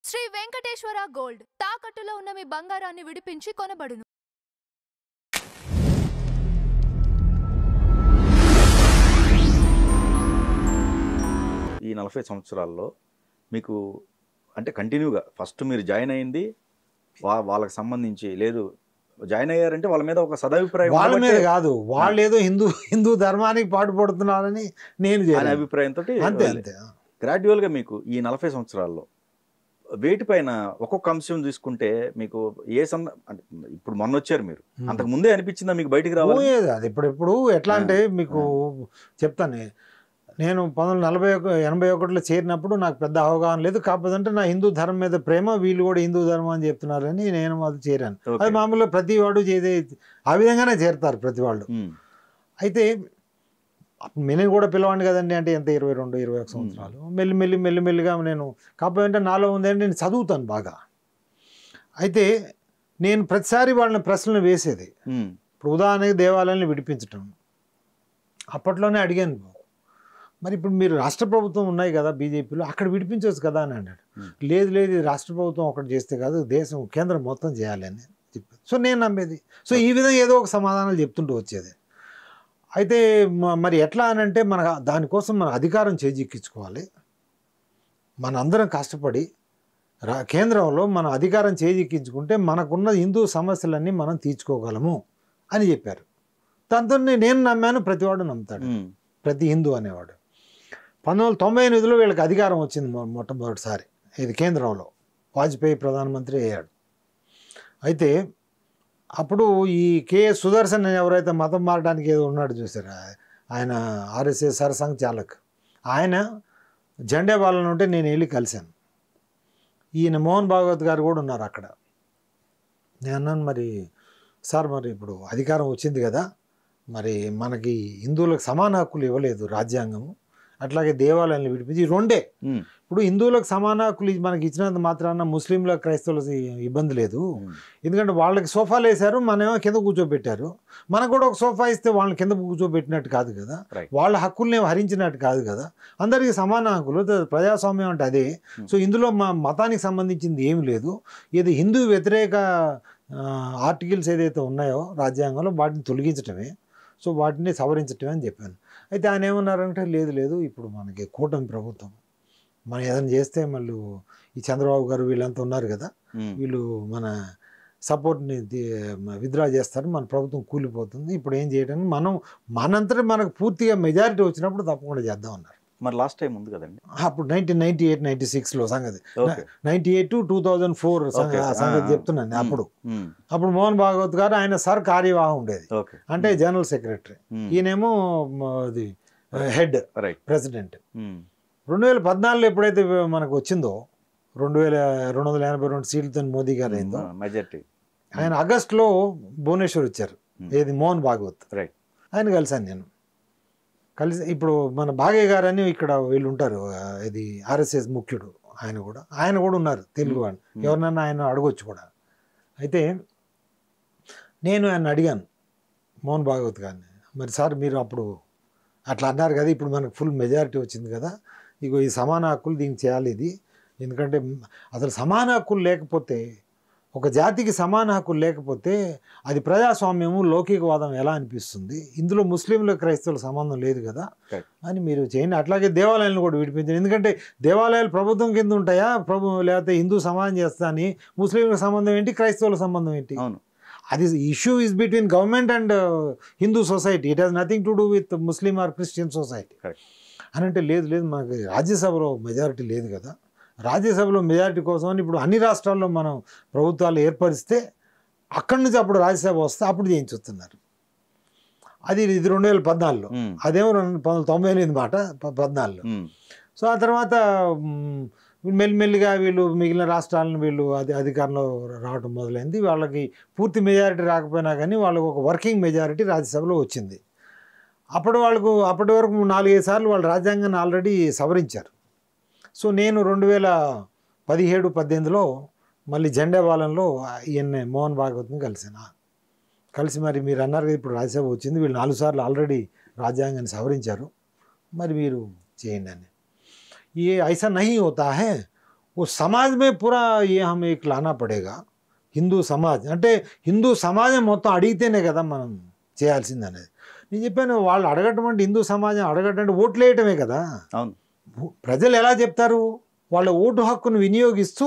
Shri Venkateswara gold తాకట్టులో ఉన్న మీ బంగారాన్ని విడిపించి కొనబడును. ఈ 40 సంవత్సరాల్లో మీకు అంటే కంటిన్యూగా ఫస్ట్ మీరు జాయిన్ అయింది వాళ్ళకి సంబంధించి లేదు, జాయిన్ అయ్యారంటే వాళ్ళ మీద ఒక సదాభిప్రాయం, వాళ్ళ మీద కాదు, వాళ్ళు ఏదో హిందూ ధర్మానికి పాటుపడుతున్నారని నేను అభిప్రాయంతో అంతే అంతే. గ్రాడ్యువల్గా మీకు ఈ 40 సంవత్సరాల్లో వేటిపైన ఒక్కొక్క అంశం తీసుకుంటే మీకు అంటే ఇప్పుడు మొన్న వచ్చారు మీరు, అంతకు ముందే అనిపించిందా మీకు బయటికి రావాలి? అది ఇప్పుడు ఎట్లా అంటే మీకు చెప్తాను, నేను 1981 చేరినప్పుడు నాకు పెద్ద అవగాహన లేదు. కాకపోతే నా హిందూ ధర్మం మీద ప్రేమ, వీళ్ళు కూడా హిందూ ధర్మం అని చెప్తున్నారని నేను అది చేరాను. అది మామూలుగా ప్రతి వాడు చేసే ఆ విధంగానే చేరుతారు ప్రతి వాళ్ళు. అయితే నేను కూడా పిల్లవాడిని కదండి, అంటే ఎంత 22-21 సంవత్సరాలు. మెల్లిమెల్లిగా నేను కాకపోతే నాలో ఉందంటే నేను చదువుతాను బాగా. అయితే నేను ప్రతిసారి వాళ్ళని ప్రశ్నలు వేసేది. ఇప్పుడు ఉదాహరణకి దేవాలయాన్ని విడిపించటం అప్పట్లోనే అడిగాను, మరి ఇప్పుడు మీరు రాష్ట్ర ప్రభుత్వం ఉన్నాయి కదా బీజేపీలో, అక్కడ విడిపించవచ్చు కదా అని అన్నాడు. లేదు ఇది రాష్ట్ర ప్రభుత్వం ఒకటి చేస్తే కాదు, దేశం కేంద్రం మొత్తం చేయాలి అని చెప్పారు. సో నేను నమ్మేది. సో ఈ విధంగా ఏదో ఒక సమాధానాలు చెప్తుంటూ వచ్చేది. అయితే మరి ఎట్లా అని అంటే దానికోసం మన అధికారం చేజిక్కించుకోవాలి. మన అందరం కష్టపడి కేంద్రంలో మన అధికారం చేజిక్కించుకుంటే మనకున్న హిందూ సమస్యలన్నీ మనం తీర్చుకోగలము అని చెప్పారు. దాంతో నేను నమ్మాను, ప్రతివాడు నమ్ముతాడు, ప్రతి హిందూ అనేవాడు. 1998లో వీళ్ళకి అధికారం వచ్చింది మొట్టమొదటిసారి, ఇది కేంద్రంలో. వాజ్పేయి ప్రధానమంత్రి అయ్యాడు. అయితే అప్పుడు ఈ కేఎస్ సుదర్శన్ ఎవరైతే మతం మారడానికి ఏదో ఉన్నాడు చూసారా, ఆయన ఆర్ఎస్ఎస్ సరసంఘ చాలక్, ఆయన జెండా వాళ్ళని ఉంటే నేను వెళ్ళి కలిశాను. ఈయన మోహన్ భాగవత్ గారు కూడా ఉన్నారు అక్కడ. నేను అన్నాను, మరి సార్ మరి ఇప్పుడు అధికారం వచ్చింది కదా, మరి మనకి హిందువులకు సమాన హక్కులు ఇవ్వలేదు రాజ్యాంగము, అట్లాగే దేవాలయాన్ని విడిపించి రెండే. ఇప్పుడు హిందువులకు సమాన హక్కులు మనకి ఇచ్చినంత మాత్రాన ముస్లింల క్రైస్తవులకు ఇబ్బంది లేదు. ఎందుకంటే వాళ్ళకి సోఫాలు వేశారు, మనమేమో కింద కూర్చోబెట్టారు. మనకు కూడా ఒక సోఫా ఇస్తే వాళ్ళని కింద కూర్చోబెట్టినట్టు కాదు కదా, వాళ్ళ హక్కుల్ని హరించినట్టు కాదు కదా. అందరికీ సమాన హక్కులు, ప్రజాస్వామ్యం అంటే అదే. సో ఇందులో మా మతానికి సంబంధించింది ఏమి లేదు. ఇది హిందూ వ్యతిరేక ఆర్టికల్స్ ఏదైతే ఉన్నాయో రాజ్యాంగంలో వాటిని తొలగించటమే, సో వాటిని సవరించటమే అని చెప్పాను. అయితే ఆయన ఏమన్నారంటే, లేదు ఇప్పుడు మనకి కూటమి ప్రభుత్వం, మనం ఏదైనా చేస్తే మళ్ళీ ఈ చంద్రబాబు గారు వీళ్ళంతా ఉన్నారు కదా, వీళ్ళు మన సపోర్ట్ని విత్డ్రా చేస్తారు, మన ప్రభుత్వం కూలిపోతుంది. ఇప్పుడు ఏం చేయడానికి మనంతటా మనకు పూర్తిగా మెజారిటీ వచ్చినప్పుడు తప్పకుండా చేద్దాం అన్నారు. మరి లాస్ట్ టైం ఉంది కదండి అప్పుడు 1998-96లో సంగతి, 98 to 2004 సంగతి చెప్తున్నాను. అప్పుడు మోహన్ భాగవత్ గారు ఆయన సర్ కార్యవాహం ఉండేది, అంటే జనరల్ సెక్రటరీ, ఈయనేమో అది హెడ్ ప్రెసిడెంట్. 2014లో ఎప్పుడైతే మనకు వచ్చిందో 2282 సీట్లతో మోదీ గారు అయిందో మెజారిటీ, ఆయన ఆగస్టులో భువనేశ్వర్ వచ్చారు, ఏది మోహన్ భాగవత్, ఆయన కలిసాను నేను. కలిసి ఇప్పుడు మన భాగయ్య గారు అని ఇక్కడ వీళ్ళు ఉంటారు, ఇది ఆర్ఎస్ఎస్ ముఖ్యుడు, ఆయన కూడా ఉన్నారు తెలుగు వాళ్ళు, ఎవరినన్నా ఆయన అడగొచ్చు కూడా. అయితే నేను ఆయన అడిగాను మోహన్ భాగవత్ గారిని, మరి సార్ మీరు అప్పుడు అట్లా అన్నారు కదా, ఇప్పుడు మనకు ఫుల్ మెజారిటీ వచ్చింది కదా, ఇగో ఈ సమాన హక్కులు దీనికి చేయాలి ఇది. ఎందుకంటే అసలు సమాన హక్కులు లేకపోతే, ఒక జాతికి సమాన హక్కులు లేకపోతే అది ప్రజాస్వామ్యము లౌకికవాదం ఎలా అనిపిస్తుంది, ఇందులో ముస్లింలు క్రైస్తవుల సంబంధం లేదు కదా అని మీరు చేయండి. అట్లాగే దేవాలయాలను కూడా విడిపించండి, ఎందుకంటే దేవాలయాలు ప్రభుత్వం కింద ఉంటాయా, లేకపోతే హిందూ సమాజం చేస్తా అని ముస్లింల సంబంధం ఏంటి, క్రైస్తవుల సంబంధం ఏంటి? అది issue is between government and Hindu society, it has nothing to do with Muslim are Christian society అని. అంటే లేదు మనకి రాజ్యసభలో మెజారిటీ లేదు కదా, రాజ్యసభలో మెజారిటీ కోసం అని ఇప్పుడు అన్ని రాష్ట్రాల్లో మనం ప్రభుత్వాలు ఏర్పరిస్తే అక్కడి నుంచి అప్పుడు రాజ్యసభ వస్తే అప్పుడు చేయించుతున్నారు. ఇది 2014లో, అదేమో 1998 మాట 14లో. సో ఆ తర్వాత మెల్లిమెల్లిగా వీళ్ళు మిగిలిన రాష్ట్రాలను వీళ్ళు అధికారంలో రావడం మొదలైంది. వాళ్ళకి పూర్తి మెజారిటీ రాకపోయినా కానీ వాళ్ళకు ఒక వర్కింగ్ మెజారిటీ రాజ్యసభలో వచ్చింది. అప్పటి వరకు 4-5 సార్లు వాళ్ళు రాజ్యాంగాన్ని ఆల్రెడీ సవరించారు. సో నేను 2017-18లో మళ్ళీ జెండా వాలంలో ఈయన మోహన్ భాగవత్ని కలిసి మరి మీరు అన్నారు కదా ఇప్పుడు రాజ్యసభ వచ్చింది, వీళ్ళు 4 సార్లు ఆల్రెడీ రాజ్యాంగాన్ని సవరించారు, మరి మీరు చేయండి అని. ये ऐसा नहीं होता है, वो समाज में पूरा ये हमें एक लाना पड़ेगा హిందూ సమాజ్ అంటే హిందూ సమాజం మొత్తం అడిగితేనే కదా మనం చేయాల్సింది అనేది. నేను చెప్పాను వాళ్ళు అడగటం అంటే హిందూ సమాజం అడగటం అంటే ఓట్లు వేయటమే కదా. అవును. ప్రజలు ఎలా చెప్తారు? వాళ్ళ ఓటు హక్కును వినియోగిస్తూ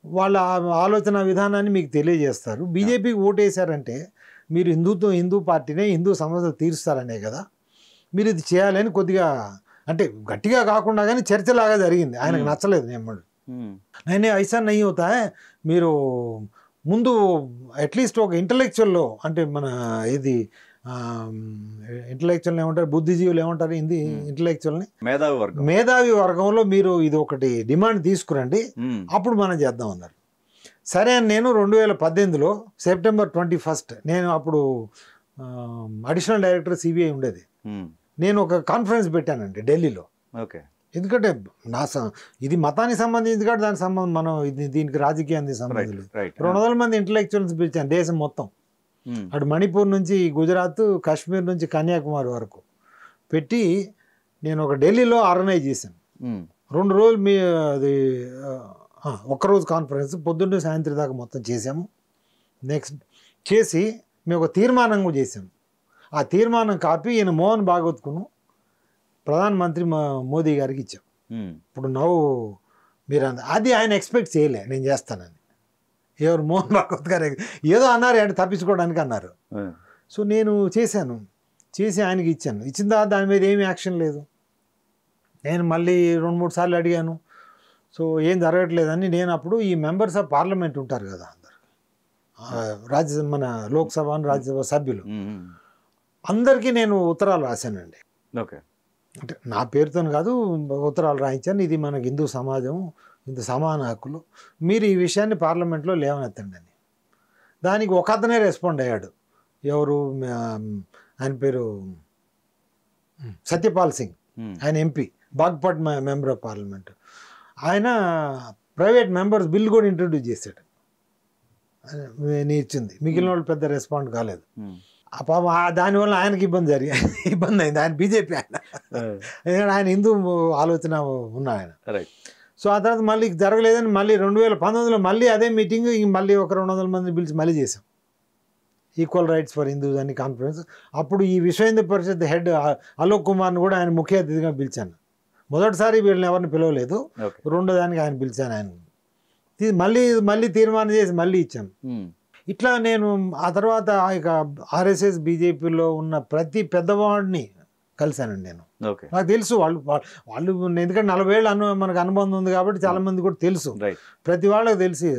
వాళ్ళ ఆలోచన విధానాన్ని మీకు తెలియజేస్తారు. బీజేపీకి ఓటు వేశారంటే మీరు హిందూ పార్టీనే హిందూ సమస్యలు తీరుస్తారనే కదా. మీరు ఇది చేయాలని కొద్దిగా అంటే గట్టిగా కాకుండా కానీ చర్చలాగా జరిగింది. ఆయనకు నచ్చలేదు. నేనే ఐసా నయ్యి అవుతా మీరు ముందు అట్లీస్ట్ ఒక ఇంటలెక్చువల్లో అంటే మన ఇది ఇంటలెక్చువల్ ఏమంటారు, బుద్ధిజీవులు ఏమంటారు హిందీ ఇంటలెక్చువల్ని, మేధావి వర్గంలో మీరు ఇది ఒకటి డిమాండ్ తీసుకురండి, అప్పుడు మనం చేద్దాం అన్నారు. సరే అని నేను 2018లో సెప్టెంబర్ 21 నేను అప్పుడు అడిషనల్ డైరెక్టర్ సిబిఐ ఉండేది. నేను ఒక కాన్ఫరెన్స్ పెట్టానండి ఢిల్లీలో. ఓకే. ఎందుకంటే ఇది మతానికి సంబంధించి కాబట్టి దానికి సంబంధం మనం దీనికి రాజకీయానికి సంబంధం లేదు. 200 మంది ఇంటలెక్చువల్స్ పిలిచాను దేశం మొత్తం. అటు మణిపూర్ నుంచి గుజరాత్, కాశ్మీర్ నుంచి కన్యాకుమారి వరకు పెట్టి నేను ఒక ఢిల్లీలో ఆర్గనైజ్ చేశాను. 2 రోజులు అది ఒక్కరోజు కాన్ఫరెన్స్ పొద్దున్నే సాయంత్రం దాకా మొత్తం చేసాము. నెక్స్ట్ చేసి మేము ఒక తీర్మానం కూడా చేసాము. ఆ తీర్మానం కాపీ ఈయన మోహన్ భాగవత్కును ప్రధానమంత్రి మోదీ గారికి ఇచ్చాం. ఇప్పుడు మీరు అది ఆయన ఎక్స్పెక్ట్ చేయలే నేను చేస్తానని. ఎవరు మోహన్ భాగవత్ గారు ఏదో అన్నారు అంటే తప్పించుకోవడానికి అన్నారు. సో నేను చేశాను, చేసి ఆయనకి ఇచ్చాను. ఇచ్చిన తర్వాత దాని మీద ఏమి యాక్షన్ లేదు. నేను మళ్ళీ 2-3 సార్లు అడిగాను. సో ఏం జరగట్లేదని నేను అప్పుడు ఈ మెంబర్స్ ఆఫ్ పార్లమెంట్ ఉంటారు కదా అందరు మన లోక్సభ రాజ్యసభ సభ్యులు అందరికీ నేను ఉత్తరాలు రాశానండి. ఓకే. అంటే నా పేరుతో కాదు, ఉత్తరాలు రాయించాను. ఇది మనకి హిందూ సమాజం, ఇంత సమాన హక్కులు, మీరు ఈ విషయాన్ని పార్లమెంట్లో లేవనెత్తండి అని. దానికి ఒక అతనే రెస్పాండ్ అయ్యాడు. ఎవరు ఆయన పేరు సత్యపాల్ సింగ్, ఆయన MP, Baghpat member of parliament. ఆయన ప్రైవేట్ మెంబర్స్ బిల్ కూడా ఇంట్రడ్యూస్ చేశాడు. నేను ఇచ్చింది, మిగిలిన వాళ్ళు పెద్ద రెస్పాండ్ కాలేదు. దానివల్ల ఆయనకి ఇబ్బంది అయింది. ఆయన బీజేపీ ఆయన హిందూ ఆలోచన ఉన్న ఆయన. సో ఆ తర్వాత మళ్ళీ జరగలేదని మళ్ళీ 2019లో మళ్ళీ అదే మీటింగ్ మళ్ళీ ఒక 200 మందిని పిలిచి మళ్ళీ చేసాం. ఈక్వల్ రైట్స్ ఫర్ హిందూస్ అని కాన్ఫరెన్స్. అప్పుడు ఈ విశ్వ హిందూ పరిషత్ హెడ్ అలోక్ కుమార్ని కూడా ఆయన ముఖ్య అతిథిగా పిలిచాను. మొదటిసారి వీళ్ళని ఎవరిని పిలవలేదు, రెండో దానికి ఆయన పిలిచాను. ఆయన మళ్ళీ తీర్మానం చేసి మళ్ళీ ఇచ్చాను. ఇట్లా నేను ఆ తర్వాత ఇక ఆర్ఎస్ఎస్ బీజేపీలో ఉన్న ప్రతి పెద్దవాడిని కలిశానండి నేను. నాకు తెలుసు వాళ్ళు ఎందుకంటే 40 ఏళ్ళు మనకు అనుబంధం ఉంది కాబట్టి చాలా మంది కూడా తెలుసు, ప్రతి వాళ్ళకి తెలిసి.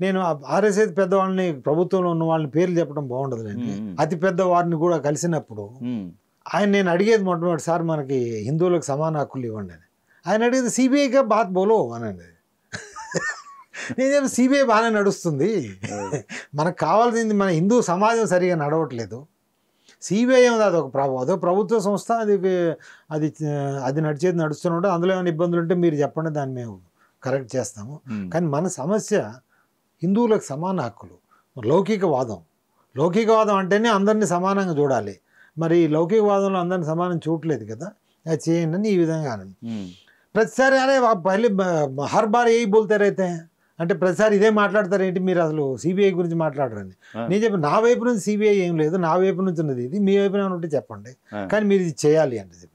నేను ఆర్ఎస్ఎస్ పెద్దవాళ్ళని, ప్రభుత్వంలో ఉన్న వాళ్ళని పేర్లు చెప్పడం బాగుండదు అండి, అతి పెద్ద వారిని కూడా కలిసినప్పుడు నేను అడిగేది మొట్టమొదటి సార్ మనకి హిందువులకు సమాన హక్కులు ఇవ్వండి అని. ఆయన అడిగేది సిబిఐగా బాత్ బోలో అనండి. నేను చెప్పి సిబిఐ బాగానే నడుస్తుంది, మనకు కావాల్సింది మన హిందూ సమాజం సరిగా నడవట్లేదు. సిబిఐ ఉంది, అదొక ప్రభుత్వ సంస్థ, అది నడుస్తున్నట్టు అందులో ఏమైనా ఇబ్బందులు ఉంటే మీరు చెప్పండి, దాన్ని మేము కరెక్ట్ చేస్తాము. కానీ మన సమస్య హిందువులకు సమాన హక్కులు, లౌకికవాదం అంటేనే అందరినీ సమానంగా చూడాలి. మరి లౌకికవాదంలో అందరినీ సమానం చూడలేదు కదా, అది చేయండి అని ఈ విధంగా అనండి. ప్రతిసారి అరే పహలే హర్ బార్ ఏ బోల్తారైతే అంటే ప్రతిసారి ఇదే మాట్లాడతారేంటి, మీరు అసలు సిబిఐ గురించి మాట్లాడరని. నేను చెప్పి నా వైపు నుంచి సిబిఐ ఏం లేదు, నా వైపు నుంచి ఉన్నది ఇది, మీ వైపు ఉంటే చెప్పండి, కానీ మీరు ఇది చేయాలి అంటే చెప్పి.